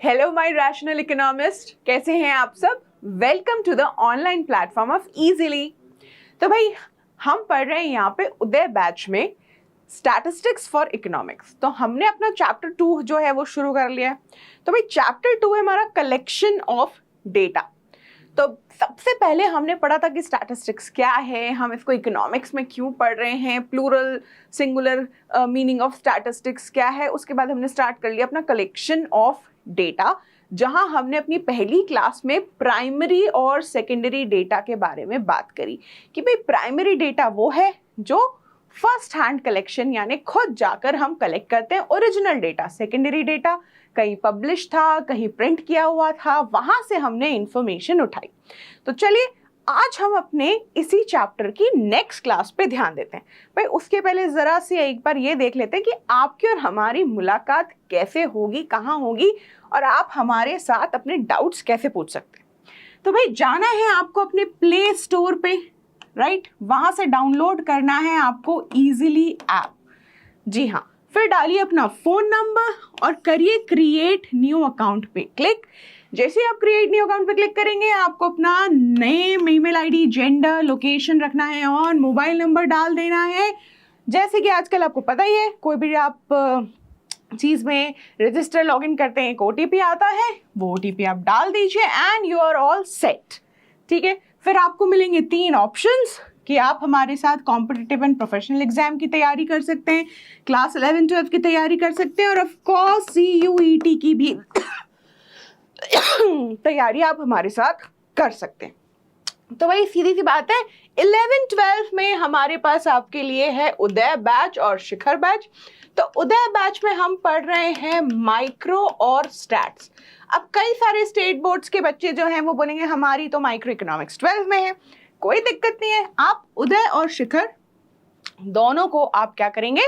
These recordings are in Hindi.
हेलो माय रैशनल इकोनॉमिस्ट, कैसे हैं आप सब। Welcome to the online platform of easily. तो भाई हम पढ़ रहे हैं यहाँ पे उदय बैच में स्टैटिस्टिक्स फॉर इकोनॉमिक्स। तो हमने अपना चैप्टर 2 जो है वो शुरू कर लिया है। तो भाई चैप्टर 2 है हमारा कलेक्शन ऑफ डेटा। तो सबसे पहले हमने पढ़ा था कि स्टैटिस्टिक्स क्या है, हम इसको इकोनॉमिक्स में क्यों पढ़ रहे हैं, plural singular meaning of statistics क्या है। उसके बाद हमने स्टार्ट कर लिया अपना कलेक्शन ऑफ डेटा, जहां हमने अपनी पहली क्लास में प्राइमरी और सेकेंडरी डेटा के बारे में बात करी कि भाई प्राइमरी डेटा वो है जो फर्स्ट हैंड कलेक्शन यानी खुद जाकर हम कलेक्ट करते हैं ओरिजिनल डेटा। सेकेंडरी डेटा कहीं पब्लिश था, कहीं प्रिंट किया हुआ था, वहां से हमने इंफॉर्मेशन उठाई। तो चलिए आज हम अपने इसी चैप्टर की नेक्स्ट क्लास पे ध्यान देते हैं। भाई उसके पहले जरा सी एक बार ये देख लेते हैं कि आपकी और हमारी मुलाकात कैसे होगी, कहाँ होगी और आप हमारे साथ अपने डाउट्स कैसे पूछ सकते हैं। तो भाई जाना है आपको अपने प्ले स्टोर पे, राइट, वहां से डाउनलोड करना है आपको इजीली ऐप। जी हाँ, फिर डालिए अपना फोन नंबर और करिए क्रिएट न्यू अकाउंट पे क्लिक। जैसे ही आप क्रिएट न्यू अकाउंट पे क्लिक करेंगे आपको अपना name, email ID, gender, location रखना है और मोबाइल नंबर डाल देना है। जैसे कि आजकल आपको पता ही है, कोई भी आप चीज़ में रजिस्टर लॉगिन करते हैं, एक ओटीपी आता है, वो ओटीपी आप डाल दीजिए and you are all set. ठीक है, फिर आपको मिलेंगे 3 ऑप्शंस कि आप हमारे साथ कॉम्पिटिटिव एंड प्रोफेशनल एग्जाम की तैयारी कर सकते हैं, क्लास 11-12 की तैयारी कर सकते हैं और ऑफ कोर्स CUET की भी तैयारी आप हमारे साथ कर सकते हैं। तो वही सीधी सी बात है, 11-12 में हमारे पास आपके लिए है उदय बैच और शिखर बैच। तो उदय बैच में हम पढ़ रहे हैं माइक्रो और स्टैट्स। अब कई सारे स्टेट बोर्ड्स के बच्चे जो हैं वो बोलेंगे हमारी तो माइक्रो इकोनॉमिक्स 12 में है। कोई दिक्कत नहीं है, आप उदय और शिखर दोनों को आप क्या करेंगे,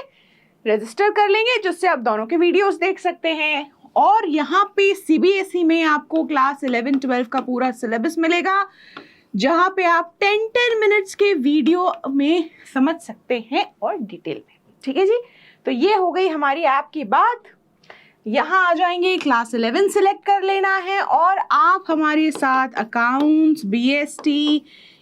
रजिस्टर कर लेंगे, जिससे आप दोनों के वीडियोस देख सकते हैं। और यहाँ पे CBSE में आपको क्लास 11-12 का पूरा सिलेबस मिलेगा, जहाँ पे आप 10 मिनट्स के वीडियो में समझ सकते हैं और डिटेल में। ठीक है जी, तो ये हो गई हमारी ऐप की बात। यहाँ आ जाएंगे, क्लास 11 सिलेक्ट कर लेना है और आप हमारे साथ accounts, BST,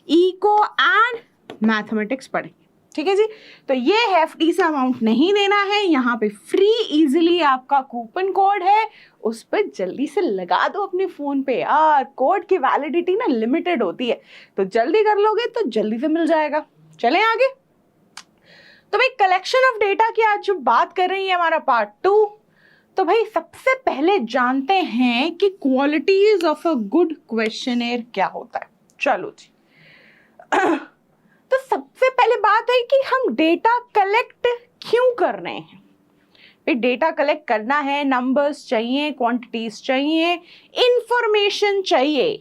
eco and mathematics पढ़ेंगे। ठीक है जी, तो ये hefty सा अमाउंट नहीं देना है, यहाँ पे फ्री इजीली आपका कूपन कोड है, उस पर जल्दी से लगा दो अपने फोन पे यार। कोड की वैलिडिटी ना लिमिटेड होती है, तो जल्दी कर लोगे तो जल्दी से मिल जाएगा। चलें आगे। तो भाई कलेक्शन ऑफ डेटा की आज जो बात कर रही है हमारा पार्ट 2। तो भाई सबसे पहले जानते हैं कि qualities of a good questionnaire क्या होता है। चलो जी तो सबसे पहले बात है कि हम डेटा कलेक्ट क्यों कर रहे हैं। भाई डेटा कलेक्ट करना है, नंबर्स चाहिए, क्वांटिटीज चाहिए, इंफॉर्मेशन चाहिए।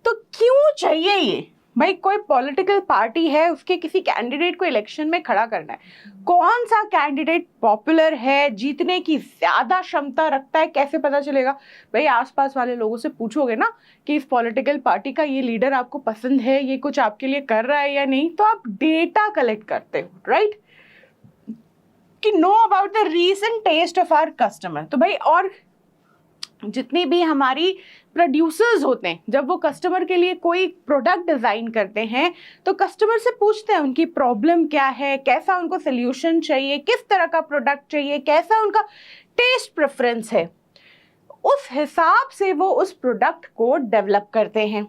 तो क्यों चाहिए ये? भाई कोई पॉलिटिकल पार्टी है, उसके किसी कैंडिडेट को इलेक्शन में खड़ा करना है, कौन सा कैंडिडेट पॉपुलर है, जीतने की ज्यादा क्षमता रखता है, कैसे पता चलेगा? भाई आसपास वाले लोगों से पूछोगे ना कि इस पॉलिटिकल पार्टी का ये लीडर आपको पसंद है, ये कुछ आपके लिए कर रहा है या नहीं। तो आप डेटा कलेक्ट करते हो, राइट, कि know about the recent taste of our customer. तो भाई और जितनी भी हमारी प्रोड्यूसर्स होते हैं, जब वो कस्टमर के लिए कोई प्रोडक्ट डिज़ाइन करते हैं तो कस्टमर से पूछते हैं उनकी प्रॉब्लम क्या है, कैसा उनको सोल्यूशन चाहिए, किस तरह का प्रोडक्ट चाहिए, कैसा उनका टेस्ट प्रेफरेंस है। उस हिसाब से वो उस प्रोडक्ट को डेवलप करते हैं।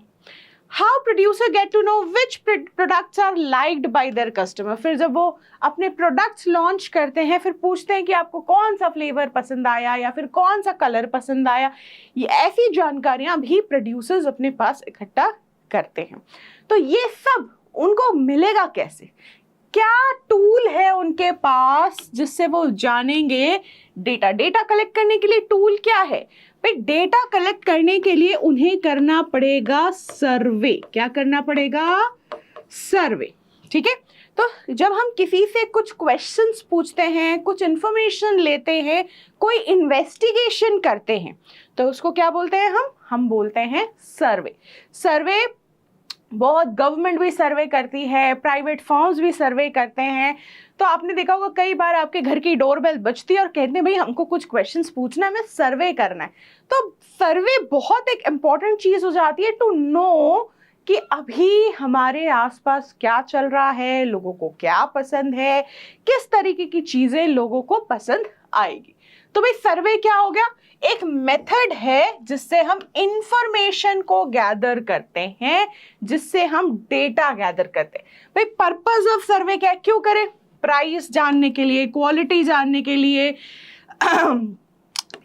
How producer get to know which products are liked by their customer. फिर जब वो अपने प्रोडक्ट्स लॉन्च करते हैं, फिर पूछते हैं कि आपको कौन सा फ्लेवर पसंद आया या फिर कौन सा कलर पसंद आया। ये ऐसी जानकारियां भी प्रोड्यूसर्स अपने पास इकट्ठा करते हैं। तो ये सब उनको मिलेगा कैसे? क्या टूल है उनके पास जिससे वो जानेंगे? डेटा कलेक्ट करने के लिए टूल क्या है? डेटा कलेक्ट करने के लिए उन्हें करना पड़ेगा सर्वे। क्या करना पड़ेगा? सर्वे। ठीक है, तो जब हम किसी से कुछ क्वेश्चंस पूछते हैं, कुछ इंफॉर्मेशन लेते हैं, कोई इन्वेस्टिगेशन करते हैं, तो उसको क्या बोलते हैं? हम बोलते हैं सर्वे। सर्वे बहुत गवर्नमेंट भी सर्वे करती है, प्राइवेट फर्म्स भी सर्वे करते हैं। तो आपने देखा होगा कई बार आपके घर की डोरबेल बजती है और कहते हैं भाई हमको कुछ क्वेश्चंस पूछना है, हमें सर्वे करना है। तो सर्वे बहुत एक इम्पॉर्टेंट चीज हो जाती है टू नो कि अभी हमारे आसपास क्या चल रहा है, लोगों को क्या पसंद है, किस तरीके की चीजें लोगों को पसंद आएगी। तो भाई सर्वे क्या हो गया? एक मेथड है जिससे हम इंफॉर्मेशन को गैदर करते हैं, जिससे हम डेटा गैदर करते हैं। भाई पर्पस ऑफ सर्वे क्या है, क्यों करें? प्राइस जानने के लिए, क्वालिटी जानने के लिए,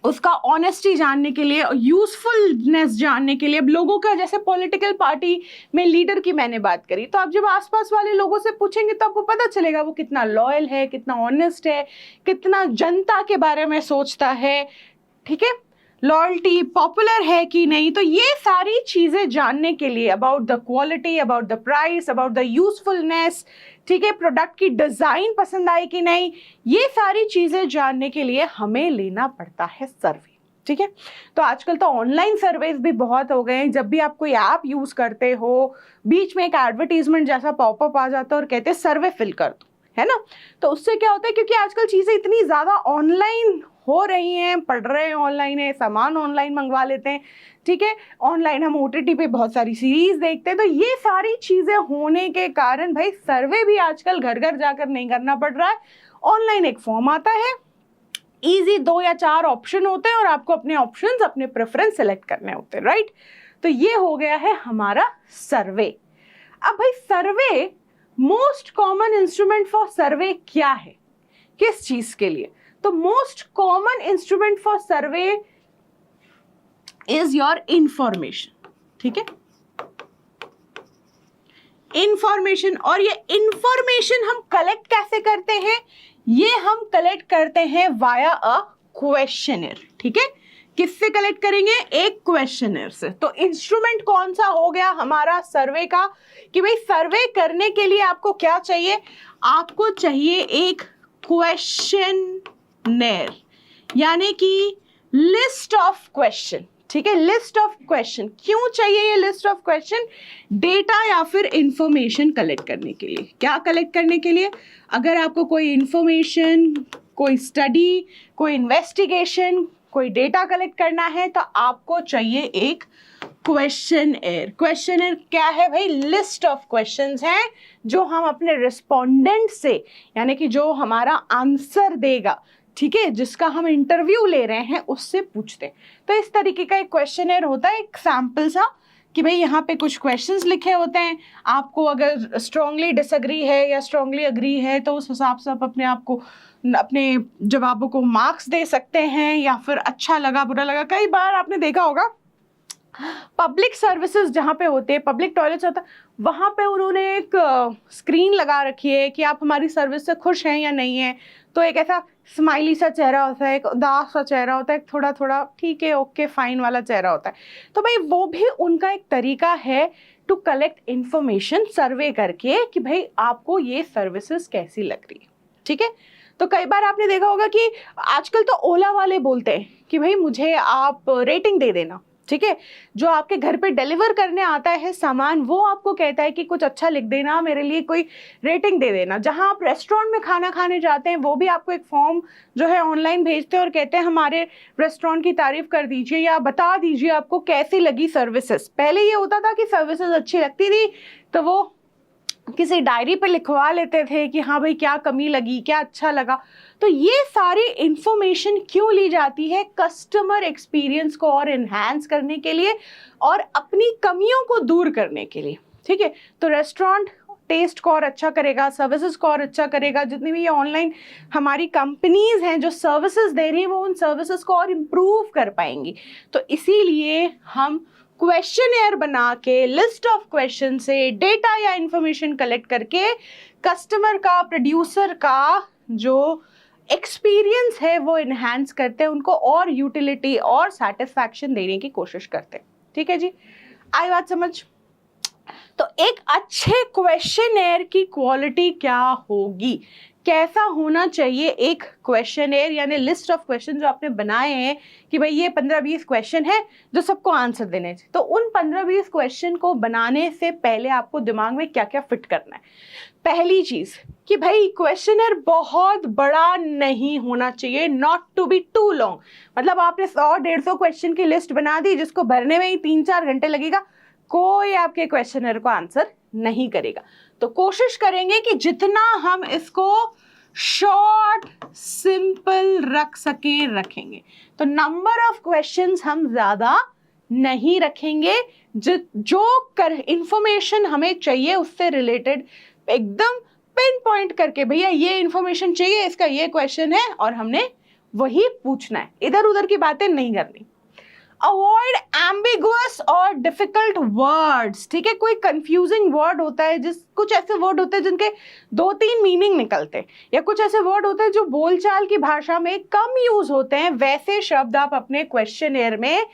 उसका ऑनेस्टी जानने के लिए, यूजफुलनेस जानने के लिए। अब लोगों का, जैसे पॉलिटिकल पार्टी में लीडर की मैंने बात करी, तो आप जब आसपास वाले लोगों से पूछेंगे तो आपको पता चलेगा वो कितना लॉयल है, कितना ऑनेस्ट है, कितना जनता के बारे में सोचता है, ठीक है, लॉयल्टी, पॉपुलर है कि नहीं। तो ये सारी चीजें जानने के लिए, about the quality, about the price, about the usefulness, ठीक है, प्रोडक्ट की डिजाइन पसंद आई कि नहीं, ये सारी चीजें जानने के लिए हमें लेना पड़ता है सर्वे, ठीक है। तो आजकल तो ऑनलाइन सर्वेज भी बहुत हो गए हैं। जब भी आप कोई ऐप यूज करते हो, बीच में एक एडवर्टीजमेंट जैसा पॉपअप आ जाता है और कहते हैं सर्वे फिल कर दो, है ना। तो उससे क्या होता है, क्योंकि आजकल चीजें इतनी ज्यादा ऑनलाइन हो रही हैं, पढ़ रहे हैं ऑनलाइन है, सामान ऑनलाइन मंगवा लेते हैं, ठीक है, ऑनलाइन हम OTT पे बहुत सारी सीरीज देखते हैं। तो ये सारी चीजें होने के कारण भाई सर्वे भी आजकल घर घर जाकर नहीं करना पड़ रहा है। ऑनलाइन एक फॉर्म आता है, इजी 2 या 4 ऑप्शन होते हैं और आपको अपने ऑप्शंस, अपने प्रेफरेंस सेलेक्ट करने होते हैं, राइट। तो ये हो गया है हमारा सर्वे। अब भाई सर्वे, मोस्ट कॉमन इंस्ट्रूमेंट फॉर सर्वे क्या है, किस चीज के लिए? तो most common instrument for survey is your information, ठीक है, इंफॉर्मेशन। और ये इंफॉर्मेशन हम कलेक्ट कैसे करते हैं? ये हम कलेक्ट करते हैं वाया अ क्वेश्चनर, ठीक है। किससे कलेक्ट करेंगे? एक क्वेश्चनर से। तो इंस्ट्रूमेंट कौन सा हो गया हमारा सर्वे का, कि भाई सर्वे करने के लिए आपको क्या चाहिए? आपको चाहिए एक क्वेश्चनर, यानी कि लिस्ट ऑफ क्वेश्चन, ठीक है, लिस्ट ऑफ क्वेश्चन। क्यों चाहिए ये लिस्ट ऑफ क्वेश्चन? डेटा या फिर इंफॉर्मेशन कलेक्ट करने के लिए। क्या कलेक्ट करने के लिए? अगर आपको कोई इंफॉर्मेशन, कोई स्टडी, कोई इन्वेस्टिगेशन, कोई डेटा कलेक्ट करना है तो आपको चाहिए एक क्वेश्चनर। क्वेश्चनर क्या है भाई? लिस्ट ऑफ क्वेश्चंस हैं जो हम अपने रिस्पोंडेंट से, यानी कि जो हमारा आंसर देगा, ठीक है, जिसका हम इंटरव्यू ले रहे हैं, उससे पूछते हैं। तो इस तरीके का एक क्वेश्चनर होता है, एक सैंपल सा, कि भाई यहाँ पे कुछ क्वेश्चंस लिखे होते हैं। आपको अगर स्ट्रांगली डिसएग्री है या स्ट्रांगली अग्री है तो उस हिसाब से आप अपने आप को, अपने जवाबों को मार्क्स दे सकते हैं, या फिर अच्छा लगा, बुरा लगा। कई बार आपने देखा होगा पब्लिक सर्विसेज जहाँ पे होते हैं, पब्लिक टॉयलेट्स होता है, वहाँ पे उन्होंने एक स्क्रीन लगा रखी है कि आप हमारी सर्विस से खुश हैं या नहीं हैं। तो एक ऐसा स्माइली सा चेहरा होता है, एक उदास सा चेहरा होता है, एक थोड़ा थोड़ा ठीक है, ओके फाइन वाला चेहरा होता है। तो भाई वो भी उनका एक तरीका है टू कलेक्ट इंफॉर्मेशन सर्वे करके कि भाई आपको ये सर्विसेज कैसी लग रही है, ठीक है। तो कई बार आपने देखा होगा कि आजकल तो ओला वाले बोलते हैं कि भाई मुझे आप रेटिंग दे देना, ठीक है। जो आपके घर पे डिलीवर करने आता है सामान, वो आपको कहता है कि कुछ अच्छा लिख देना, मेरे लिए कोई रेटिंग दे देना। जहां आप रेस्टोरेंट में खाना खाने जाते हैं, वो भी आपको एक फॉर्म जो है ऑनलाइन भेजते हैं और कहते हैं हमारे रेस्टोरेंट की तारीफ कर दीजिए या बता दीजिए आपको कैसी लगी सर्विसेज। पहले ये होता था कि सर्विसेज अच्छी लगती थी तो वो किसी डायरी पे लिखवा लेते थे कि हाँ भाई क्या कमी लगी, क्या अच्छा लगा। तो ये सारी इंफॉर्मेशन क्यों ली जाती है? कस्टमर एक्सपीरियंस को और एनहांस करने के लिए और अपनी कमियों को दूर करने के लिए, ठीक है। तो रेस्टोरेंट टेस्ट को और अच्छा करेगा, सर्विसेज को और अच्छा करेगा। जितनी भी ये ऑनलाइन हमारी कंपनीज हैं जो सर्विसेज दे रही हैं, वो उन सर्विसेज को और इम्प्रूव कर पाएंगी। तो इसीलिए हम क्वेश्चनर बना के लिस्ट ऑफ क्वेश्चन से डेटा या इंफॉर्मेशन कलेक्ट करके कस्टमर का, प्रोड्यूसर का जो एक्सपीरियंस है वो इनहेंस करते हैं, उनको और यूटिलिटी और सेटिस्फैक्शन देने की कोशिश करते हैं, ठीक है जी। आई बात समझ? तो एक अच्छे क्वेश्चनर की क्वालिटी क्या होगी? कैसा होना चाहिए एक क्वेश्चनर यानी लिस्ट ऑफ क्वेश्चन जो आपने बनाए हैं कि भाई ये 15-20 क्वेश्चन है जो सबको आंसर देने चाहिए। तो उन 15-20 क्वेश्चन को बनाने से पहले आपको दिमाग में क्या क्या फिट करना है। पहली चीज कि भाई क्वेश्चनर बहुत बड़ा नहीं होना चाहिए, not to be too long. मतलब आपने 100-150 क्वेश्चन की लिस्ट बना दी जिसको भरने में ही 3-4 घंटे लगेगा, कोई आपके क्वेश्चनर को आंसर नहीं करेगा। तो कोशिश करेंगे कि जितना हम इसको शॉर्ट सिंपल रख सके रखेंगे। तो नंबर ऑफ क्वेश्चंस हम ज्यादा नहीं रखेंगे, जो इंफॉर्मेशन हमें चाहिए उससे रिलेटेड एकदम पिन पॉइंट करके भैया ये इंफॉर्मेशन चाहिए, इसका ये क्वेश्चन है और हमने वही पूछना है, इधर उधर की बातें नहीं करनी। अवॉइड एम्बिगुअस और डिफिकल्ट वर्ड्स, ठीक है। कोई कंफ्यूजिंग वर्ड होता है, कुछ ऐसे वर्ड होते हैं जिनके 2-3 मीनिंग निकलते हैं, या कुछ ऐसे वर्ड होते हैं जो बोलचाल की भाषा में कम यूज होते हैं, वैसे शब्द आप अपने क्वेश्चनर में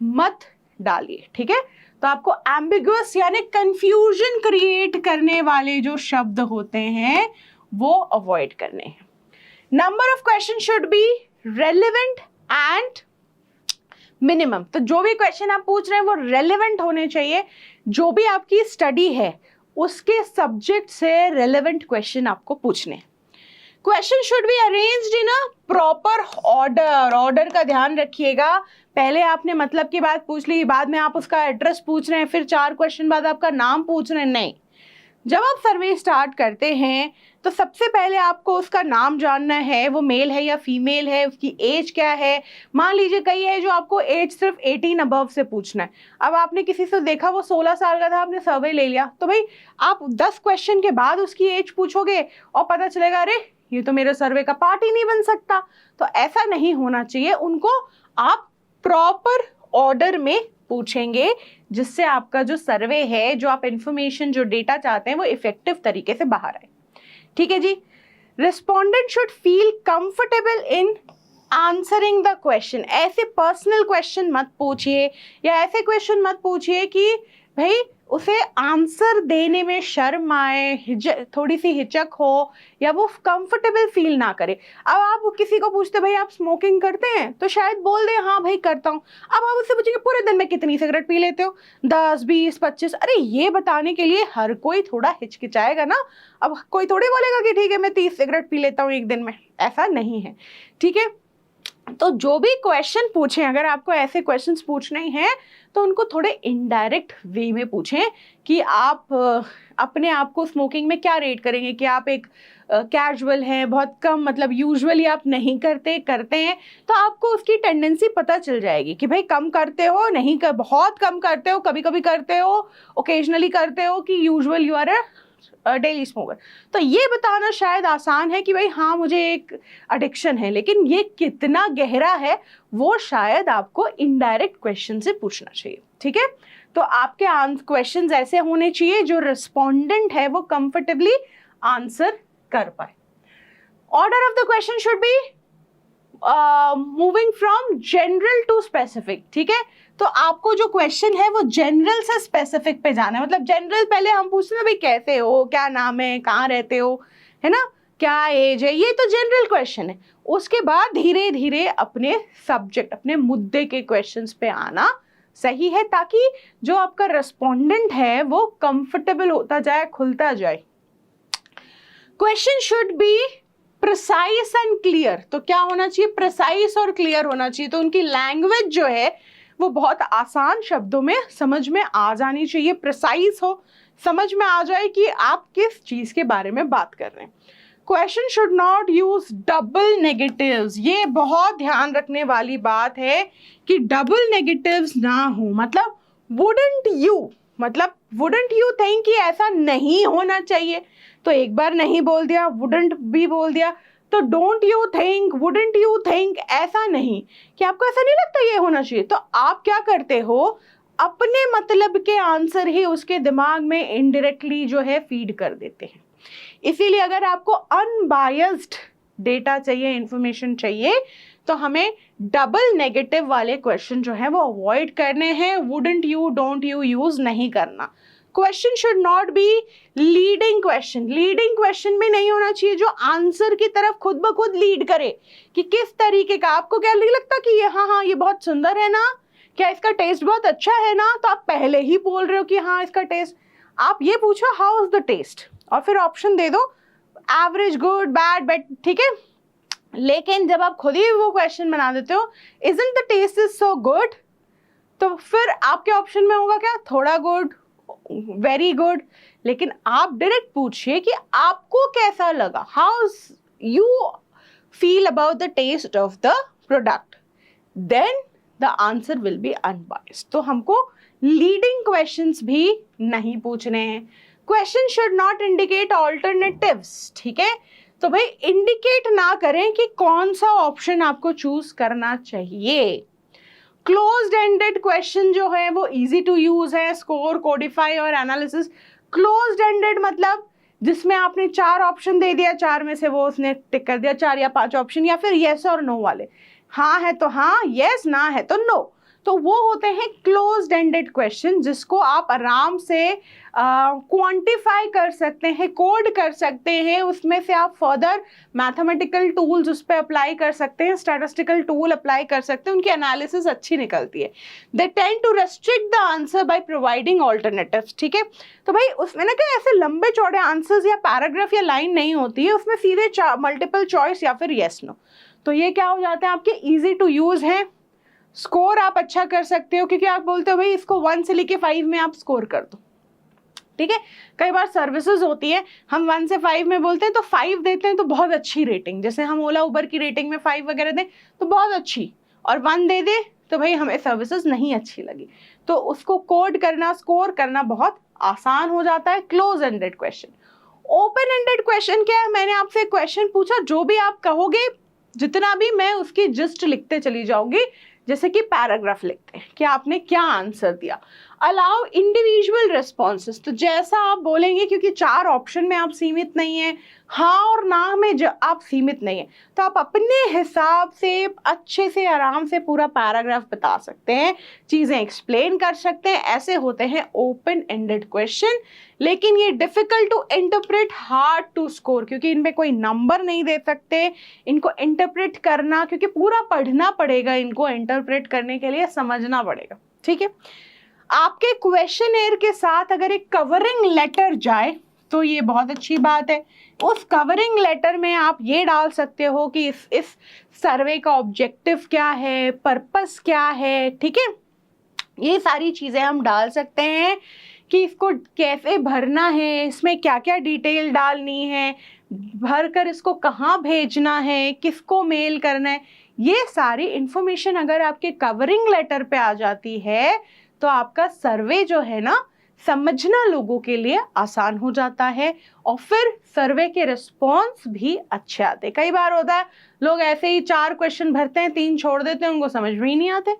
मत डालिए, ठीक है। तो आपको एम्बिगुअस यानी कंफ्यूजन क्रिएट करने वाले जो शब्द होते हैं वो अवॉइड करने हैं। Number of question should B relevant and minimum. तो जो भी क्वेश्चन आप पूछ रहे हैं वो रेलेवेंट होने चाहिए, जो भी आपकी स्टडी है उसके सब्जेक्ट से रेलेवेंट क्वेश्चन आपको पूछने। Question should be arranged in a proper order. Order का ध्यान रखिएगा, पहले आपने मतलब की बात पूछ ली, बाद में आप उसका एड्रेस पूछ रहे हैं, फिर 4 क्वेश्चन बाद आपका नाम पूछ रहे हैं, नहीं। जब आप सर्वे स्टार्ट करते हैं तो सबसे पहले आपको उसका नाम जानना है, वो मेल है या फीमेल है, उसकी एज क्या है। मान लीजिए कई है जो आपको एज सिर्फ 18 अबव से पूछना है। अब आपने किसी से देखा वो 16 साल का था, आपने सर्वे ले लिया, तो भाई आप 10 क्वेश्चन के बाद उसकी एज पूछोगे और पता चलेगा अरे ये तो मेरे सर्वे का पार्ट ही नहीं बन सकता। तो ऐसा नहीं होना चाहिए, उनको आप प्रॉपर ऑर्डर में पूछेंगे जिससे आपका जो सर्वे है, जो आप इंफॉर्मेशन, जो डेटा चाहते हैं वो इफेक्टिव तरीके से बाहर आए, ठीक है जी। Respondent should feel comfortable in answering the question. ऐसे पर्सनल क्वेश्चन मत पूछिए या ऐसे क्वेश्चन मत पूछिए कि भाई उसे आंसर देने में शर्म आए, थोड़ी सी हिचक हो या वो कंफर्टेबल फील ना करे। अब आप किसी को पूछते भाई आप स्मोकिंग करते हैं, तो शायद बोल दे हाँ भाई करता हूँ। अब आप उससे पूछेंगे पूरे दिन में कितनी सिगरेट पी लेते हो, 10, 20, 25। अरे ये बताने के लिए हर कोई थोड़ा हिचकिचाएगा ना। अब कोई थोड़ी बोलेगा कि ठीक है मैं 30 सिगरेट पी लेता हूँ एक दिन में, ऐसा नहीं है, ठीक है। तो जो भी क्वेश्चन पूछें, अगर आपको ऐसे क्वेश्चंस पूछने हैं तो उनको थोड़े इनडायरेक्ट वे में पूछें कि आप अपने आप को स्मोकिंग में क्या रेट करेंगे, कि आप एक कैजुअल हैं, बहुत कम, मतलब यूजुअली आप नहीं करते हैं, तो आपको उसकी टेंडेंसी पता चल जाएगी कि भाई कम करते हो, नहीं कर, बहुत कम करते हो, कभी कभी करते हो, ओकेजनली करते हो, कि usual you are daily smoker. तो ये बताना शायद आसान है कि भाई हाँ मुझे एक एडिक्शन है, लेकिन ये कितना गहरा है वो शायद आपको इनडायरेक्ट क्वेश्चन से पूछना चाहिए, ठीक है। तो आपके क्वेश्चंस ऐसे होने चाहिए जो रिस्पोंडेंट है वो कंफर्टेबली आंसर कर पाए। Order of the question should be moving from general to specific, ठीक है। तो आपको जो क्वेश्चन है वो जनरल से स्पेसिफिक पे जाना है। मतलब जनरल पहले हम पूछते हैं भाई कैसे हो, क्या नाम है, कहाँ रहते हो, है ना, क्या एज है, ये तो जनरल क्वेश्चन है। उसके बाद धीरे धीरे अपने सब्जेक्ट, अपने मुद्दे के क्वेश्चंस पे आना सही है, ताकि जो आपका रेस्पोंडेंट है वो कंफर्टेबल होता जाए, खुलता जाए। Question should be precise and clear. तो क्या होना चाहिए, प्रिसाइज और क्लियर होना चाहिए। तो उनकी लैंग्वेज जो है वो बहुत आसान शब्दों में समझ में आ जानी चाहिए, प्रिसाइज हो, समझ में आ जाए कि आप किस चीज के बारे में बात कर रहे हैं। Question should not use double negatives. ये बहुत ध्यान रखने वाली बात है कि डबल नेगेटिव्स ना हो। मतलब वुडंट यू, मतलब वुडंट यू थिंक कि ऐसा नहीं होना चाहिए, तो एक बार नहीं बोल दिया, वुडंट भी बोल दिया। तो don't you think, wouldn't you think, ऐसा नहीं कि आपको ऐसा नहीं लगता ये होना चाहिए। तो आप क्या करते हो, अपने मतलब के आंसर ही उसके दिमाग में इनडायरेक्टली जो है फीड कर देते हैं। इसीलिए अगर आपको अनबायस्ड डेटा चाहिए, इंफॉर्मेशन चाहिए, तो हमें डबल नेगेटिव वाले क्वेश्चन जो है वो अवॉइड करने हैं। Wouldn't you, don't you use नहीं करना। Question should not be leading question, leading question में नहीं होना चाहिए जो आंसर की तरफ खुद ब खुद लीड करे कि किस तरीके का, आपको क्या नहीं लगता कि ये हाँ ये बहुत सुंदर है ना, क्या इसका टेस्ट बहुत अच्छा है ना, तो आप पहले ही बोल रहे हो कि हाँ इसका टेस्ट, आप ये पूछो हाउ इज द टेस्ट और फिर ऑप्शन दे दो एवरेज, गुड, बैड, बेट, ठीक है। लेकिन जब आप खुद ही वो क्वेश्चन बना देते हो isn't the test is so good, तो फिर आपके ऑप्शन में होगा क्या, थोड़ा गुड, वेरी गुड। लेकिन आप डायरेक्ट पूछिए कि आपको कैसा लगा, how you feel about the test of the product, then the answer will be unbiased. तो हमको लीडिंग क्वेश्चंस भी नहीं पूछने हैं। Question should not indicate alternatives, ठीक है, तो भाई इंडिकेट ना करें कि कौन सा ऑप्शन आपको चूज करना चाहिए। क्लोज्ड एंडेड क्वेश्चन जो है वो इजी टू यूज है, स्कोर, कोडिफाई और एनालिसिस। क्लोज्ड एंडेड मतलब जिसमें आपने 4 ऑप्शन दे दिया, 4 में से वो उसने टिक कर दिया, 4 या 5 ऑप्शन, या फिर येस और नो वाले, हाँ है तो हाँ, येस, ना है तो नो, तो वो होते हैं क्लोज्ड एंडेड क्वेश्चन, जिसको आप आराम से क्वांटिफाई कर सकते हैं, कोड कर सकते हैं, उसमें से आप फर्दर मैथमेटिकल टूल्स उस पर अप्लाई कर सकते हैं, स्टैटिस्टिकल टूल अप्लाई कर सकते हैं, उनकी एनालिसिस अच्छी निकलती है। They tend to restrict the answer by providing alternatives, ठीक है, तो भाई उसमें ना क्या ऐसे लंबे चौड़े आंसर्स या पैराग्राफ या लाइन नहीं होती है, उसमें सीधे मल्टीपल चॉइस या फिर येस नो, तो ये क्या हो जाते हैं आपके इजी टू यूज हैं। स्कोर आप अच्छा कर सकते हो क्योंकि आप बोलते हो भाई इसको 1 से लेके 5 में आप स्कोर कर दो, ठीक है। कई बार सर्विसेज होती है हम 1 से 5 में बोलते हैं तो 5 देते हैं तो बहुत अच्छी रेटिंग, जैसे हम ओला उबर की रेटिंग में 5 वगैरह दें तो बहुत अच्छी, और 1 दे दे तो भाई हमें सर्विसेज नहीं अच्छी लगी, तो उसको कोड करना, स्कोर करना बहुत आसान हो जाता है। Close ended question. Open ended question क्या है, मैंने आपसे क्वेश्चन पूछा, जो भी आप कहोगे जितना भी मैं उसकी जिस्ट लिखते चली जाऊंगी, जैसे कि पैराग्राफ लिखते हैं कि आपने क्या आंसर दिया। अलाउ इंडिविजुअल रिस्पॉन्सेस, तो जैसा आप बोलेंगे, क्योंकि 4 ऑप्शन में आप सीमित नहीं है, हाँ और ना में आप सीमित नहीं है, तो आप अपने हिसाब से अच्छे से आराम से पूरा पैराग्राफ बता सकते हैं, चीज़ें एक्सप्लेन कर सकते हैं, ऐसे होते हैं ओपन एंडेड क्वेश्चन। लेकिन ये difficult to interpret, hard to score, क्योंकि इनमें कोई नंबर नहीं दे सकते, इनको इंटरप्रेट करना, क्योंकि पूरा पढ़ना पड़ेगा, इनको इंटरप्रेट करने के लिए समझना पड़ेगा, ठीक है। आपके क्वेश्चनेयर के साथ अगर एक कवरिंग लेटर जाए तो ये बहुत अच्छी बात है। उस कवरिंग लेटर में आप ये डाल सकते हो कि इस सर्वे का ऑब्जेक्टिव क्या है, पर्पस क्या है, ठीक है, ये सारी चीज़ें हम डाल सकते हैं कि इसको कैसे भरना है, इसमें क्या क्या डिटेल डालनी है, भरकर इसको कहाँ भेजना है, किसको मेल करना है, ये सारी इंफॉर्मेशन अगर आपके कवरिंग लेटर पे आ जाती है तो आपका सर्वे जो है ना समझना लोगों के लिए आसान हो जाता है, और फिर सर्वे के रिस्पॉन्स भी अच्छे आते हैं। कई बार होता है लोग ऐसे ही 4 क्वेश्चन भरते हैं, 3 छोड़ देते हैं, उनको समझ में ही नहीं आते,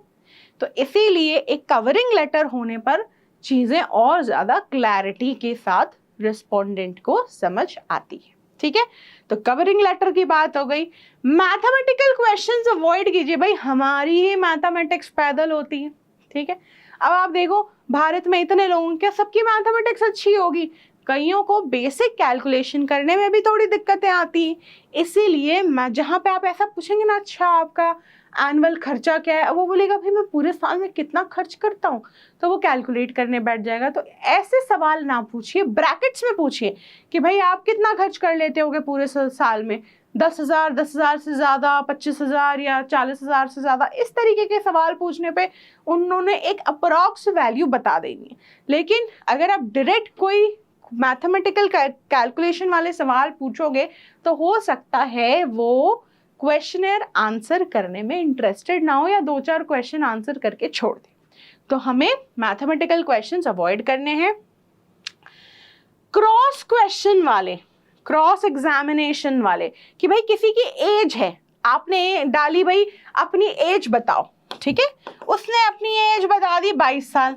तो इसीलिए एक कवरिंग लेटर होने पर चीज़ें और ज़्यादा क्लैरिटी के साथ रिस्पोंडेंट को समझ आती है, ठीक है। तो कवरिंग लेटर की बात हो गई। मैथमेटिकल क्वेश्चंस अवॉइड कीजिए, भाई हमारी ही मैथमेटिक्स पैदल होती है, ठीक है। अब आप देखो भारत में इतने लोगों क्या सबकी मैथमेटिक्स अच्छी होगी, कईयों को बेसिक कैलकुलेशन करने में भी थोड़ी दिक्कतें आती हैं, इसीलिए मैं जहाँ पे आप ऐसा पूछेंगे ना, अच्छा आपका एनुअल खर्चा क्या है, वो बोलेगा भाई मैं पूरे साल में कितना खर्च करता हूँ, तो वो कैलकुलेट करने बैठ जाएगा। तो ऐसे सवाल ना पूछिए, ब्रैकेट्स में पूछिए कि भाई आप कितना खर्च कर लेते होगे पूरे साल में, 10,000, 10,000 से ज़्यादा, 25,000 या 40,000 से ज़्यादा, इस तरीके के सवाल पूछने पे उन्होंने एक अप्रॉक्स वैल्यू बता देनी है। लेकिन अगर आप डायरेक्ट कोई मैथमेटिकल कैलकुलेशन वाले सवाल पूछोगे तो हो सकता है वो क्वेश्चनर आंसर करने में इंटरेस्टेड ना हो या 2-4 क्वेश्चन आंसर करके छोड़ दे, तो हमें मैथमेटिकल क्वेश्चंस अवॉइड करने हैं। क्रॉस क्वेश्चन वाले, क्रॉस एग्जामिनेशन वाले, कि भाई किसी की एज है, आपने डाली भाई अपनी एज बताओ, ठीक है, उसने अपनी एज बता दी 22 साल,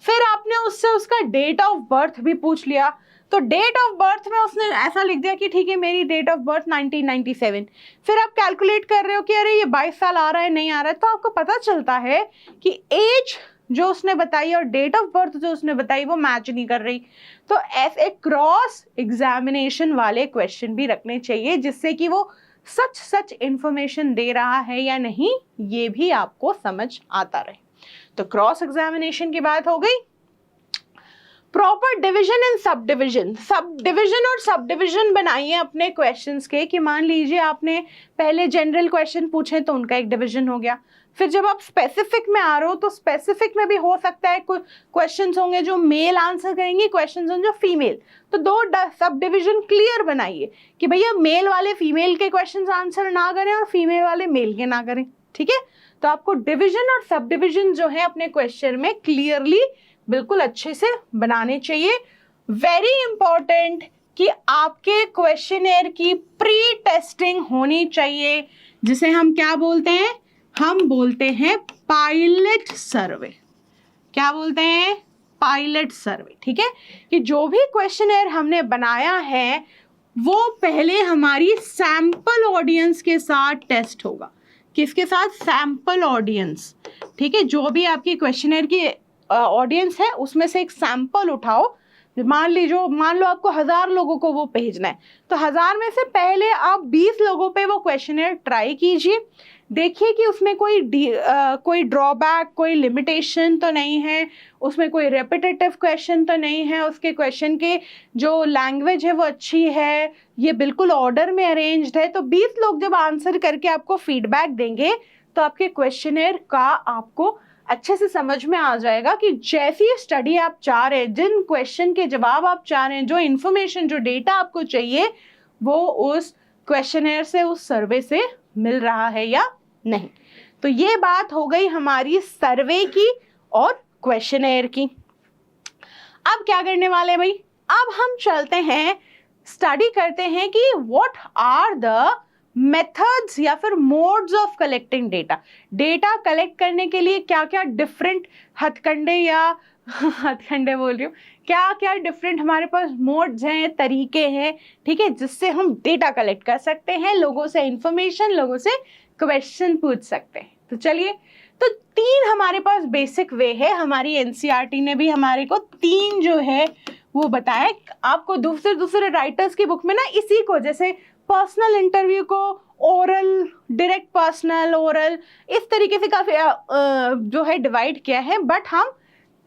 फिर आपने उससे उसका डेट ऑफ बर्थ भी पूछ लिया, तो डेट ऑफ बर्थ में उसने ऐसा लिख दिया कि ठीक है मेरी डेट ऑफ बर्थ 1997, फिर आप कैलकुलेट कर रहे हो कि अरे ये 22 साल आ रहा है नहीं आ रहा है, तो आपको पता चलता है कि एज जो उसने बताई और डेट ऑफ बर्थ जो उसने बताई वो मैच नहीं कर रही। तो ऐसे क्रॉस एग्जामिनेशन वाले क्वेश्चन भी रखने चाहिए, जिससे कि वो सच सच इंफॉर्मेशन दे रहा है या नहीं ये भी आपको समझ आता रहे। तो क्रॉस एग्जामिनेशन की बात हो गई। Proper division and sub division, sub division और सब डिविजन बनाइए अपने क्वेश्चंस के, कि मान लीजिए आपने पहले जनरल क्वेश्चन पूछे तो उनका एक डिवीजन हो गया, फिर जब आप स्पेसिफिक में आ रहे हो तो स्पेसिफिक में भी हो सकता है कोई क्वेश्चंस होंगे जो मेल आंसर करेंगे, क्वेश्चंस होंगे जो फीमेल, तो दो सब डिविजन क्लियर बनाइए कि भैया मेल वाले फीमेल के क्वेश्चंस आंसर ना करें और फीमेल वाले मेल के ना करें, ठीक है। तो आपको डिविजन और सब डिविजन जो है अपने क्वेश्चन में क्लियरली बिल्कुल अच्छे से बनाने चाहिए। वेरी इंपॉर्टेंट कि आपके क्वेश्चनेयर की प्री टेस्टिंग होनी चाहिए, जिसे हम क्या बोलते हैं, हम बोलते हैं पायलट सर्वे। क्या बोलते हैं, पायलट सर्वे, ठीक है। कि जो भी क्वेश्चनेयर हमने बनाया है वो पहले हमारी सैंपल ऑडियंस के साथ टेस्ट होगा। किसके साथ, सैंपल ऑडियंस, ठीक है। जो भी आपकी क्वेश्चनेयर की ऑडियंस है उसमें से एक सैंपल उठाओ, मान लो आपको 1000 लोगों को वो भेजना है, तो 1000 में से पहले आप 20 लोगों पे वो क्वेश्चनेयर ट्राई कीजिए, देखिए कि उसमें कोई ड्रॉबैक, कोई लिमिटेशन तो नहीं है, उसमें कोई रेपिटेटिव क्वेश्चन तो नहीं है, उसके क्वेश्चन के जो लैंग्वेज है वो अच्छी है, ये बिल्कुल ऑर्डर में अरेंज्ड है। तो 20 लोग जब आंसर करके आपको फीडबैक देंगे तो आपके क्वेश्चनेयर का आपको अच्छे से समझ में आ जाएगा कि जैसी स्टडी आप चाह रहे हैं, जिन क्वेश्चन के जवाब आप चाह रहे हैं, जो इन्फॉर्मेशन, जो डेटा आपको चाहिए, वो उस क्वेश्चनेयर से, उस सर्वे से मिल रहा है या नहीं। तो ये बात हो गई हमारी सर्वे की और क्वेश्चनेयर की। अब क्या करने वाले हैं भाई, अब हम चलते हैं, स्टडी करते हैं कि व्हाट आर द मेथड्स या फिर modes of collecting data. Data collect करने के लिए क्या क्या डिफरेंट हथकंडे या हथकंडे बोल रही हूँ, क्या क्या डिफरेंट हमारे पास मोड्स हैं, तरीके हैं, ठीक है, जिससे हम डेटा कलेक्ट कर सकते हैं, लोगों से इंफॉर्मेशन, लोगों से क्वेश्चन पूछ सकते हैं। तो चलिए, तो 3 हमारे पास बेसिक वे है, हमारी एनसीईआरटी ने भी हमारे को 3 जो है वो बताया। आपको दूसरे राइटर्स की बुक में ना इसी को, जैसे पर्सनल इंटरव्यू को ओरल, डायरेक्ट पर्सनल, ओरल, इस तरीके से काफी जो है डिवाइड किया है, बट हम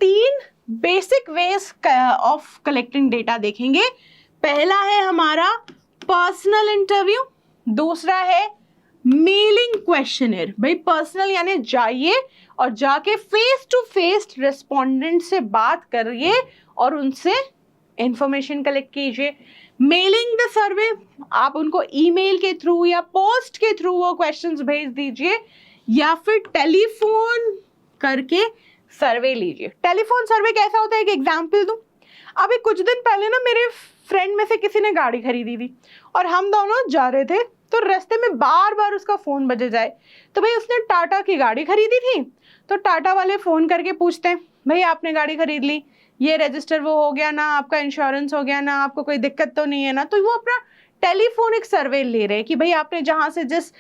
3 basic ways of collecting data देखेंगे। पहला है हमारा पर्सनल इंटरव्यू, दूसरा है मेलिंग क्वेश्चनेयर। भाई पर्सनल यानी जाइए और जाके फेस टू फेस रेस्पोंडेंट से बात करिए और उनसे इंफॉर्मेशन कलेक्ट कीजिए। मेलिंग द सर्वे, आप उनको ईमेल के थ्रू या पोस्ट के थ्रू वो क्वेश्चंस भेज दीजिए, या फिर टेलीफोन करके सर्वे लीजिए। टेलीफोन सर्वे कैसा होता है, एक एग्जांपल दूं। अभी कुछ दिन पहले ना मेरे फ्रेंड में से किसी ने गाड़ी खरीदी थी और हम दोनों जा रहे थे, तो रास्ते में बार बार उसका फोन बजे जाए। तो भाई उसने टाटा की गाड़ी खरीदी थी, तो टाटा वाले फोन करके पूछते हैं, भाई आपने गाड़ी खरीद ली, ये रजिस्टर वो हो गया ना, आपका इंश्योरेंस हो गया ना, आपको कोई दिक्कत तो नहीं है ना। तो वो अपना टेलीफोनिक सर्वे ले रहे हैं कि भाई आपने जहाँ से जिस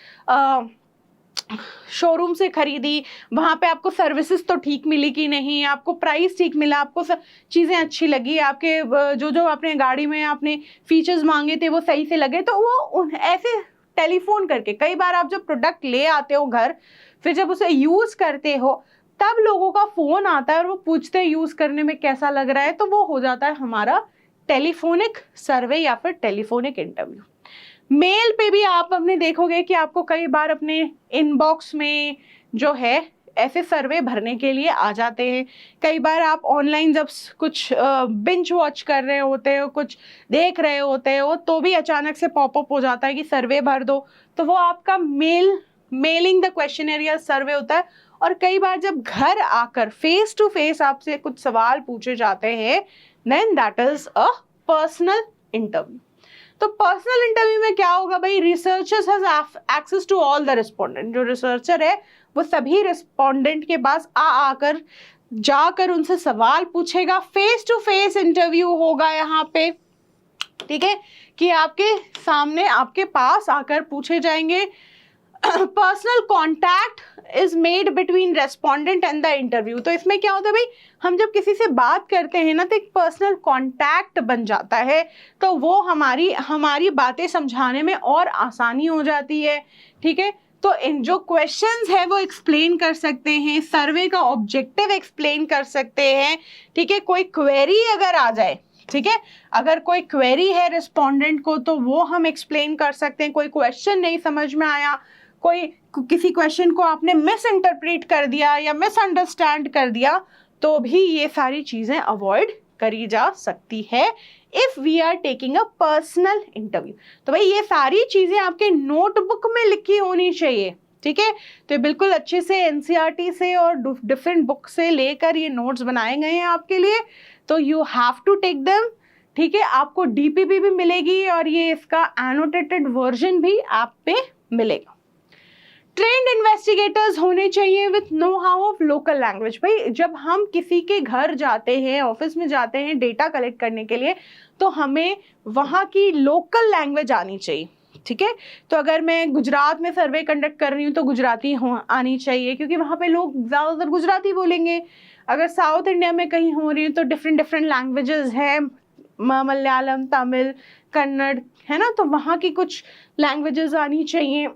शोरूम से खरीदी वहां पे आपको सर्विसेज तो ठीक मिली कि नहीं, आपको प्राइस ठीक मिला, आपको चीजें अच्छी लगी, आपके जो आपने गाड़ी में आपने फीचर्स मांगे थे वो सही से लगे। तो वो ऐसे टेलीफोन करके, कई बार आप जब प्रोडक्ट ले आते हो घर, फिर जब उसे यूज करते हो तब लोगों का फोन आता है और वो पूछते हैं यूज करने में कैसा लग रहा है, तो वो हो जाता है हमारा टेलीफोनिक सर्वे या फिर टेलीफोनिक इंटरव्यू। मेल पे भी आप अपने देखोगे कि आपको कई बार अपने इनबॉक्स में जो है ऐसे सर्वे भरने के लिए आ जाते हैं। कई बार आप ऑनलाइन जब कुछ बिंज वॉच कर रहे होते हो, कुछ देख रहे होते हो, तो भी अचानक से पॉपअप हो जाता है कि सर्वे भर दो, तो वो आपका मेलिंग द क्वेश्चनर या सर्वे होता है। और कई बार जब घर आकर फेस टू फेस आपसे कुछ सवाल पूछे जाते हैं, then that is a personal interview. तो पर्सनल इंटरव्यू में क्या होगा भाई, researchers has access to all the respondent. जो रिसर्चर है वो सभी रिस्पोंडेंट के पास आकर जाकर उनसे सवाल पूछेगा। फेस टू फेस इंटरव्यू होगा यहाँ पे, ठीक है, कि आपके सामने आपके पास आकर पूछे जाएंगे personal contact is made between respondent and the interview. तो इसमें क्या होता है भाई, हम जब किसी से बात करते हैं ना तो एक पर्सनल कॉन्टैक्ट बन जाता है, तो वो हमारी बातें समझाने में और आसानी हो जाती है। ठीक है, तो इन जो क्वेश्चंस है वो एक्सप्लेन कर सकते हैं, सर्वे का ऑब्जेक्टिव एक्सप्लेन कर सकते हैं। ठीक है, कोई क्वेरी अगर आ जाए, ठीक है, अगर कोई क्वेरी है रिस्पोंडेंट को तो वो हम एक्सप्लेन कर सकते हैं। कोई क्वेश्चन नहीं समझ में आया, किसी क्वेश्चन को आपने मिस इंटरप्रेट कर दिया या मिसअंडरस्टैंड कर दिया, तो भी ये सारी चीजें अवॉइड करी जा सकती है if we are taking a personal interview. तो भाई ये सारी चीजें आपके नोटबुक में लिखी होनी चाहिए। ठीक है, तो बिल्कुल अच्छे से एनसीईआरटी से और डिफरेंट बुक से लेकर ये नोट्स बनाए गए हैं आपके लिए, तो you have to take them. ठीक है, आपको डीपीपी भी मिलेगी और ये इसका एनोटेटेड वर्जन भी आप पे मिलेगा। ट्रेंड इन्वेस्टिगेटर्स होने चाहिए with know how of local language. भाई जब हम किसी के घर जाते हैं, ऑफिस में जाते हैं डेटा कलेक्ट करने के लिए, तो हमें वहाँ की लोकल लैंग्वेज आनी चाहिए। ठीक है, तो अगर मैं गुजरात में सर्वे कंडक्ट कर रही हूँ तो गुजराती आनी चाहिए, क्योंकि वहाँ पे लोग ज़्यादातर गुजराती बोलेंगे। अगर साउथ इंडिया में कहीं हो रही है तो डिफरेंट लैंग्वेजेस है, मलयालम, तमिल, कन्नड़, है ना, तो वहाँ की कुछ लैंग्वेजेस आनी चाहिए।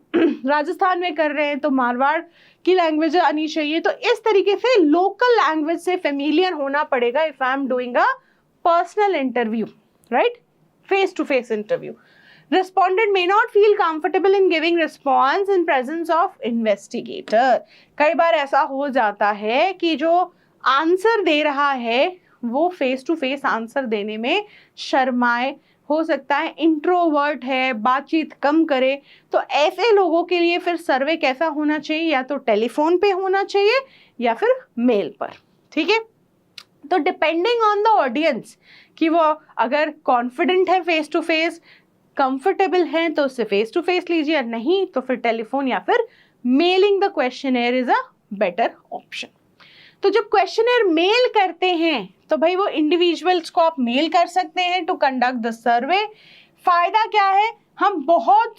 राजस्थान में कर रहे हैं तो मारवाड़ की लैंग्वेज आनी चाहिए। तो इस तरीके से लोकल लैंग्वेज से फेमिलियर होना पड़ेगा if I am doing a personal interview, right, face to face interview. Respondent may not feel comfortable in giving response in presence of investigator। कई बार ऐसा हो जाता है कि जो आंसर दे रहा है वो फेस टू फेस आंसर देने में शर्माए, हो सकता है इंट्रोवर्ट है, बातचीत कम करे। तो ऐसे लोगों के लिए फिर सर्वे कैसा होना चाहिए, या तो टेलीफोन पे होना चाहिए या फिर मेल पर। ठीक है, तो डिपेंडिंग ऑन द ऑडियंस कि वो अगर कॉन्फिडेंट है फेस टू फेस, कंफर्टेबल है तो उससे फेस टू फेस लीजिए, नहीं तो फिर टेलीफोन या फिर mailing the questionnaire is a better option. तो जब क्वेश्चनर मेल करते हैं तो भाई वो इंडिविजुअल्स को आप मेल कर सकते हैं टू कंडक्ट द सर्वे। फायदा क्या है, हम बहुत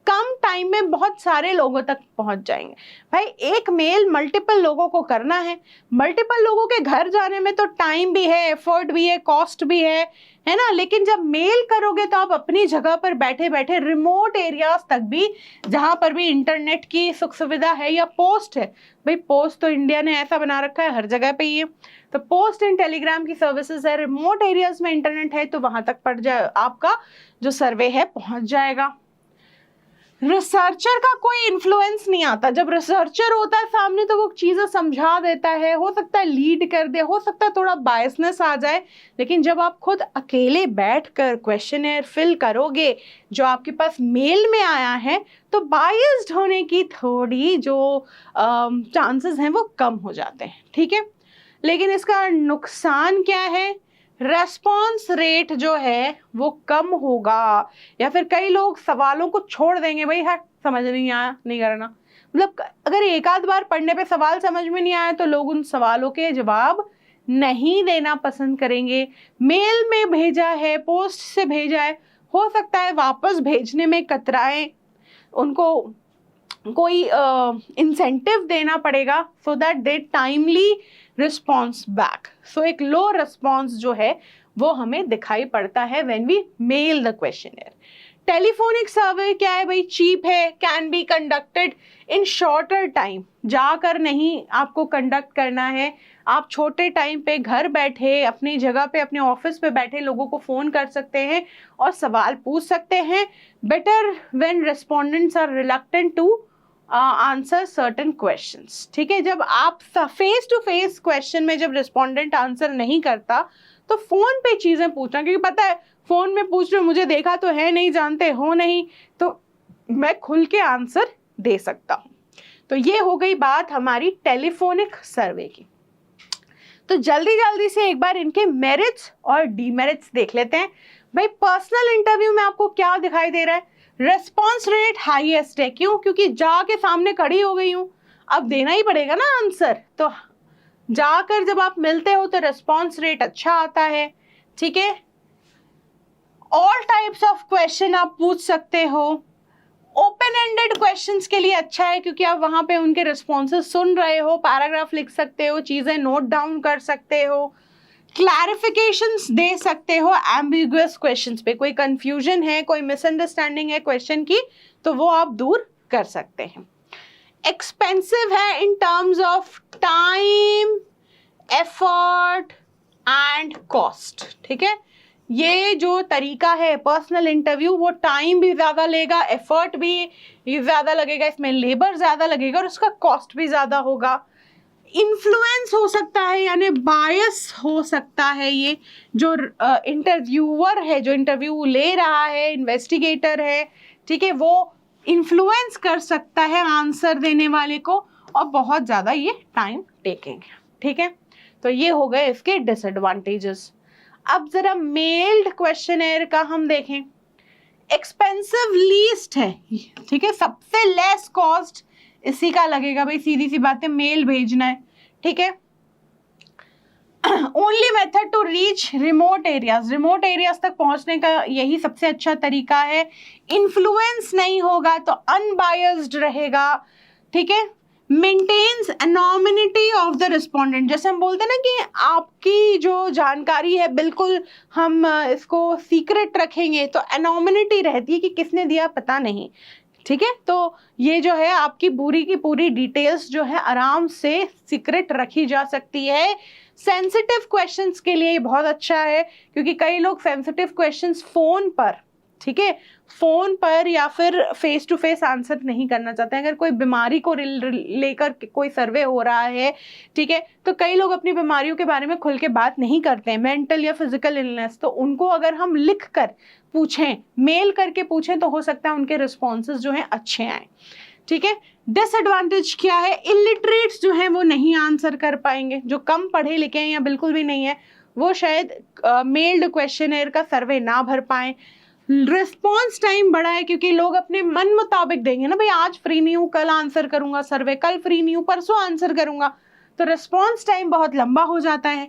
कम टाइम में बहुत सारे लोगों तक पहुंच जाएंगे। भाई एक मेल मल्टीपल लोगों को करना है, मल्टीपल लोगों के घर जाने में तो टाइम भी है, एफर्ट भी है, कॉस्ट भी है ना। लेकिन जब मेल करोगे तो आप अपनी जगह पर बैठे बैठे रिमोट एरियाज तक भी, जहां पर भी इंटरनेट की सुख सुविधा है या पोस्ट है, भाई पोस्ट तो इंडिया ने ऐसा बना रखा है हर जगह पे ही है, तो पोस्ट एंड टेलीग्राम की सर्विसेज है, रिमोट एरियाज में इंटरनेट है तो वहां तक पड़ जाए आपका जो सर्वे है पहुंच जाएगा। रिसर्चर का कोई इन्फ्लुएंस नहीं आता। जब रिसर्चर होता है सामने तो वो चीजें समझा देता है, हो सकता है लीड कर दे, हो सकता है थोड़ा बायसनेस आ जाए, लेकिन जब आप खुद अकेले बैठकर क्वेश्चनर फिल करोगे जो आपके पास मेल में आया है, तो बायस्ड होने की थोड़ी जो चांसेस हैं वो कम हो जाते हैं। ठीक है, लेकिन इसका नुकसान क्या है, रेस्पॉन्स रेट जो है वो कम होगा, या फिर कई लोग सवालों को छोड़ देंगे, भाई है समझ नहीं आया नहीं करना। मतलब अगर एक आध बार पढ़ने पे सवाल समझ में नहीं आया तो लोग उन सवालों के जवाब नहीं देना पसंद करेंगे। मेल में भेजा है, पोस्ट से भेजा है, हो सकता है वापस भेजने में कतराएं, उनको कोई इंसेंटिव देना पड़ेगा so that they timely response back. So एक लो रिस्पॉन्स जो है वो हमें दिखाई पड़ता है when we mail the questionnaire. Telephonic survey क्या है भाई, चीप है, can be conducted in shorter time, जाकर नहीं आपको कंडक्ट करना है, आप छोटे टाइम पे घर बैठे अपनी जगह पे अपने ऑफिस पे बैठे लोगों को फोन कर सकते हैं और सवाल पूछ सकते हैं। Better when respondents are reluctant to answer certain questions. ठीक है, जब आप फेस टू फेस क्वेश्चन में जब रिस्पोंडेंट आंसर नहीं करता तो फोन पे चीजें पूछना, क्योंकि पता है फोन में पूछ रहे हो, मुझे देखा तो है नहीं, जानते हो नहीं, तो मैं खुल के आंसर दे सकता हूं। तो ये हो गई बात हमारी टेलीफोनिक सर्वे की। तो जल्दी जल्दी से एक बार इनके मेरिट्स और डीमेरिट्स देख लेते हैं। भाई पर्सनल इंटरव्यू में आपको क्या दिखाई दे रहा है, रेस्पॉन्स रेट हाईएस्ट है। क्यों, क्योंकि जाके सामने खड़ी हो गई हूं, अब देना ही पड़ेगा ना आंसर, तो जाकर जब आप मिलते हो तो रेस्पॉन्स रेट अच्छा आता है। ठीक है, ऑल टाइप्स ऑफ क्वेश्चन आप पूछ सकते हो, ओपन एंडेड क्वेश्चंस के लिए अच्छा है क्योंकि आप वहां पे उनके रिस्पॉन्सेज सुन रहे हो, पैराग्राफ लिख सकते हो, चीजें नोट डाउन कर सकते हो, क्लैरिफिकेशंस दे सकते हो एम्बिगुअस क्वेश्चंस पे। कोई कंफ्यूजन है, कोई मिसअंडरस्टैंडिंग है क्वेश्चन की, तो वो आप दूर कर सकते हैं। एक्सपेंसिव है in terms of time, effort and cost, ठीक है। ये जो तरीका है पर्सनल इंटरव्यू, वो टाइम भी ज़्यादा लेगा, एफर्ट भी ज़्यादा लगेगा, इसमें लेबर ज़्यादा लगेगा और उसका कॉस्ट भी ज़्यादा होगा। इन्फ्लुएंस हो सकता है यानी बायस हो सकता है, ये जो इंटरव्यूअर है, जो इंटरव्यू ले रहा है, इन्वेस्टिगेटर है, ठीक है, वो इन्फ्लुएंस कर सकता है आंसर देने वाले को और बहुत ज़्यादा ये टाइम टेकिंग है, ठीक है। तो ये हो गए इसके डिसएडवांटेजेस। अब जरा मेल्ड क्वेश्चनर का हम देखें। एक्सपेंसिव लीस्ट है, ठीक है, सबसे लेस कॉस्ट इसी का लगेगा भाई, सीधी सी बात है, मेल भेजना है, ठीक है। Only method to reach remote areas, remote areas तक पहुंचने का यही सबसे अच्छा तरीका है। इन्फ्लुएंस नहीं होगा तो अनबायस्ड रहेगा, ठीक है। Maintains anonymity of the respondent, जैसे हम बोलते हैं ना कि आपकी जो जानकारी है बिल्कुल हम इसको सीक्रेट रखेंगे, तो एनोनिमिटी रहती है कि किसने दिया पता नहीं, ठीक है। तो ये जो है आपकी पूरी की पूरी डिटेल्स जो है आराम से सीक्रेट रखी जा सकती है। सेंसिटिव क्वेश्चंस के लिए ये बहुत अच्छा है क्योंकि कई लोग सेंसिटिव क्वेश्चंस फोन पर, ठीक है, फोन पर या फिर फेस टू फेस आंसर नहीं करना चाहते हैं। अगर कोई बीमारी को लेकर कोई सर्वे हो रहा है, ठीक है, तो कई लोग अपनी बीमारियों के बारे में खुल के बात नहीं करते हैं, मेंटल या फिजिकल इलनेस, तो उनको अगर हम लिख कर पूछें, मेल करके पूछें, तो हो सकता है उनके रिस्पॉन्सेज जो हैं अच्छे आए, ठीक है। डिसएडवांटेज क्या है? इलिटरेट्स जो हैं वो नहीं आंसर कर पाएंगे, जो कम पढ़े लिखे हैं या बिल्कुल भी नहीं है वो शायद मेल्ड क्वेश्चनर का सर्वे ना भर पाए। रिस्पॉन्स टाइम बड़ा है क्योंकि लोग अपने मन मुताबिक देंगे ना, भाई आज फ्री नहीं हूँ कल आंसर करूंगा सर्वे, कल फ्री नहीं हूँ परसों आंसर करूंगा, तो रिस्पॉन्स टाइम बहुत लंबा हो जाता है।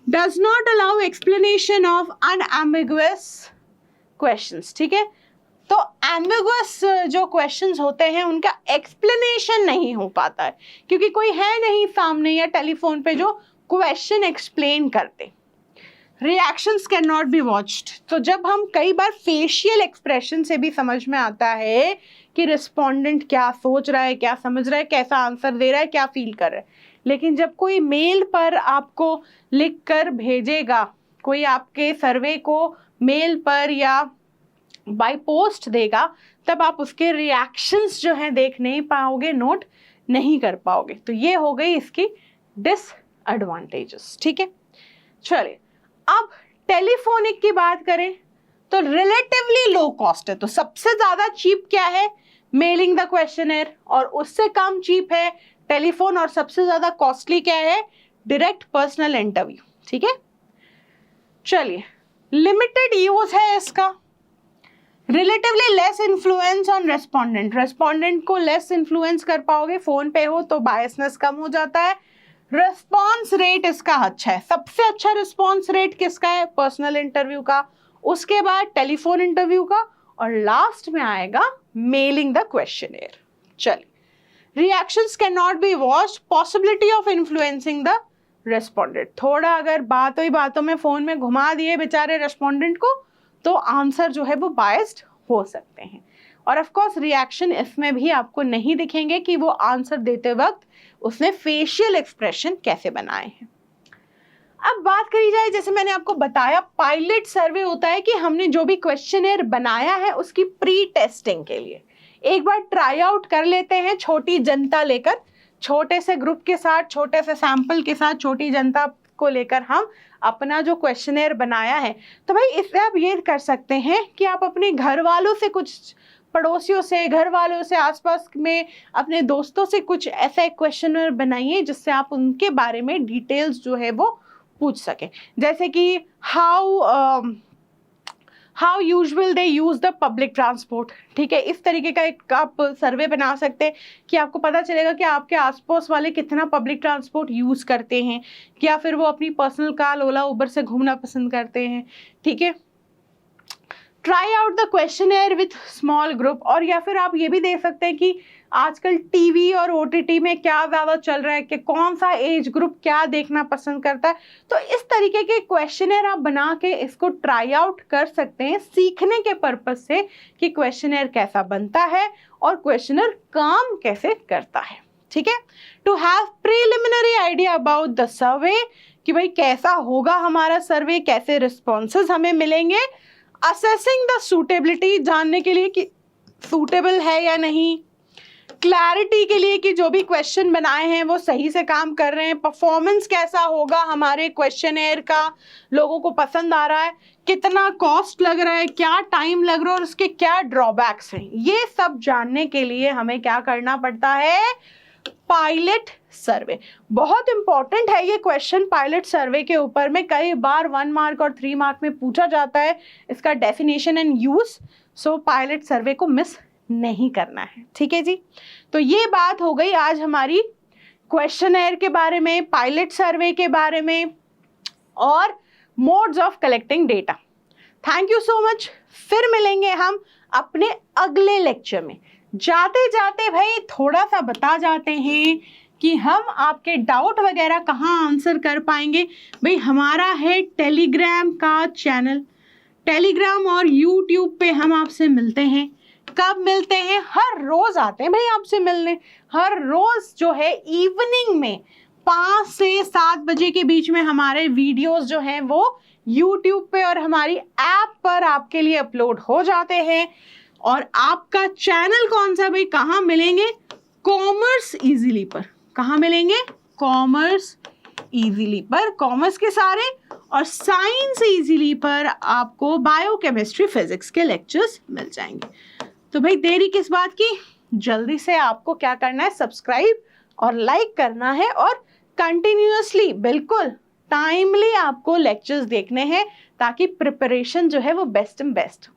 Does not allow explanation of unambiguous questions, ठीक है, तो एम्बिगुअस जो क्वेश्चंस होते हैं उनका एक्सप्लेनेशन नहीं हो पाता है क्योंकि कोई है नहीं सामने या टेलीफोन पे जो क्वेश्चन एक्सप्लेन करते। Reactions can not be watched, तो जब हम कई बार फेशियल एक्सप्रेशन से भी समझ में आता है कि रिस्पोंडेंट क्या सोच रहा है, क्या समझ रहा है, कैसा आंसर दे रहा है, क्या फील कर रहा है। लेकिन जब कोई मेल पर आपको लिख कर भेजेगा, कोई आपके सर्वे को मेल पर या बाय पोस्ट देगा, तब आप उसके रिएक्शंस जो हैं देख नहीं पाओगे, नोट नहीं कर पाओगे। तो ये हो गई इसकी डिसएडवांटेजेस, ठीक है। चलिए अब टेलीफोनिक की बात करें तो रिलेटिवली लो कॉस्ट है, तो सबसे ज्यादा चीप क्या है? मेलिंग द क्वेश्चनर, और उससे कम चीप है टेलीफोन, और सबसे ज्यादा कॉस्टली क्या है? डायरेक्ट पर्सनल इंटरव्यू, ठीक है। चलिए लिमिटेड यूज है इसका, relatively less influence on respondent, respondent को लेस इन्फ्लुएंस कर पाओगे, फोन पे हो तो बायसनेस कम हो जाता है। रिस्पॉन्स रेट इसका अच्छा है, सबसे अच्छा रिस्पॉन्स रेट किसका है? पर्सनल इंटरव्यू का, उसके बाद टेलीफोन इंटरव्यू का, और लास्ट में आएगा मेलिंग द क्वेश्चनर। चलिए reactions can not be watched, possibility of influencing the respondent, थोड़ा अगर बातों ही बातों में फोन में घुमा दिए बेचारे रेस्पोंडेंट को तो आंसर जो है वो बायस्ड हो सकते हैं। और ऑफ कोर्स रिएक्शन इसमें भी आपको नहीं दिखेंगे कि वो आंसर देते वक्त उसने फेशियल एक्सप्रेशन कैसे बनाए हैं। अब बात करी जाए, जैसे मैंने आपको बताया पायलट सर्वे होता है कि हमने जो भी क्वेश्चनर बनाया है उसकी प्री टेस्टिंग के लिए एक बार ट्राई आउट कर लेते हैं, छोटी जनता लेकर, छोटे से ग्रुप के साथ, छोटे से सैंपल के साथ, छोटी जनता को लेकर हम अपना जो क्वेश्चनर बनाया है। तो भाई इससे आप ये कर सकते हैं कि आप अपने घर वालों से, कुछ पड़ोसियों से, घर वालों से, आसपास में अपने दोस्तों से कुछ ऐसा एक क्वेश्चनर बनाइए जिससे आप उनके बारे में डिटेल्स जो है वो पूछ सकें। जैसे कि how usual they use the public transport, ठीक है, इस तरीके का एक आप सर्वे बना सकते हैं कि आपको पता चलेगा कि आपके आसपास वाले कितना पब्लिक ट्रांसपोर्ट यूज करते हैं, या फिर वो अपनी पर्सनल कार, ओला, उबर से घूमना पसंद करते हैं, ठीक है। Try out the questionnaire with small group, और या फिर आप ये भी देख सकते हैं कि आजकल टीवी और ओटीटी में क्या ज़्यादा चल रहा है, कि कौन सा एज ग्रुप क्या देखना पसंद करता है। तो इस तरीके के क्वेश्चनर आप बना के इसको ट्राई आउट कर सकते हैं सीखने के पर्पज से कि क्वेश्चनर कैसा बनता है और क्वेश्चनर काम कैसे करता है। ठीक है, to have preliminary idea about the survey, कि भाई कैसा होगा हमारा सर्वे, कैसे रिस्पॉन्सेज हमें मिलेंगे। असेसिंग द सूटेबिलिटी, जानने के लिए कि सूटेबल है या नहीं। क्लैरिटी के लिए कि जो भी क्वेश्चन बनाए हैं वो सही से काम कर रहे हैं। परफॉर्मेंस कैसा होगा हमारे क्वेश्चनर का, लोगों को पसंद आ रहा है, कितना कॉस्ट लग रहा है, क्या टाइम लग रहा है और उसके क्या ड्रॉबैक्स हैं, ये सब जानने के लिए हमें क्या करना पड़ता है, पायलट सर्वे। बहुत इंपॉर्टेंट है ये क्वेश्चन पायलट सर्वे के ऊपर में, कई बार 1 मार्क और 3 मार्क में पूछा जाता है इसका definition and use. So pilot survey को मिस नहीं करना है। ठीक है जी, तो ये बात हो गई आज हमारी क्वेश्चनर के बारे में, पायलट सर्वे के बारे में और modes of collecting data. Thank you so much. फिर मिलेंगे हम अपने अगले लेक्चर में। जाते जाते भाई थोड़ा सा बता जाते हैं कि हम आपके डाउट वगैरह कहाँ आंसर कर पाएंगे। भाई हमारा है टेलीग्राम का चैनल, टेलीग्राम और यूट्यूब पे हम आपसे मिलते हैं। कब मिलते हैं? हर रोज आते हैं भाई आपसे मिलने। हर रोज जो है इवनिंग में 5 से 7 बजे के बीच में हमारे वीडियोस जो हैं वो यूट्यूब पे और हमारी ऐप पर आपके लिए अपलोड हो जाते हैं। और आपका चैनल कौन सा भाई, कहाँ मिलेंगे? कॉमर्स इजीली पर। कहाँ मिलेंगे? कॉमर्स इजीली पर, कॉमर्स के सारे, और साइंस इजीली पर आपको बायोकेमिस्ट्री फिजिक्स के लेक्चर्स मिल जाएंगे। तो भाई देरी किस बात की, जल्दी से आपको क्या करना है, सब्सक्राइब और लाइक करना है और कंटिन्यूअसली बिल्कुल टाइमली आपको लेक्चर्स देखने हैं ताकि प्रिपरेशन जो है वो बेस्ट एंड बेस्ट हो।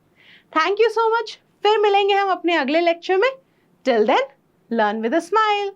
Thank you so much. फिर मिलेंगे हम अपने अगले लेक्चर में। Till then learn with a smile.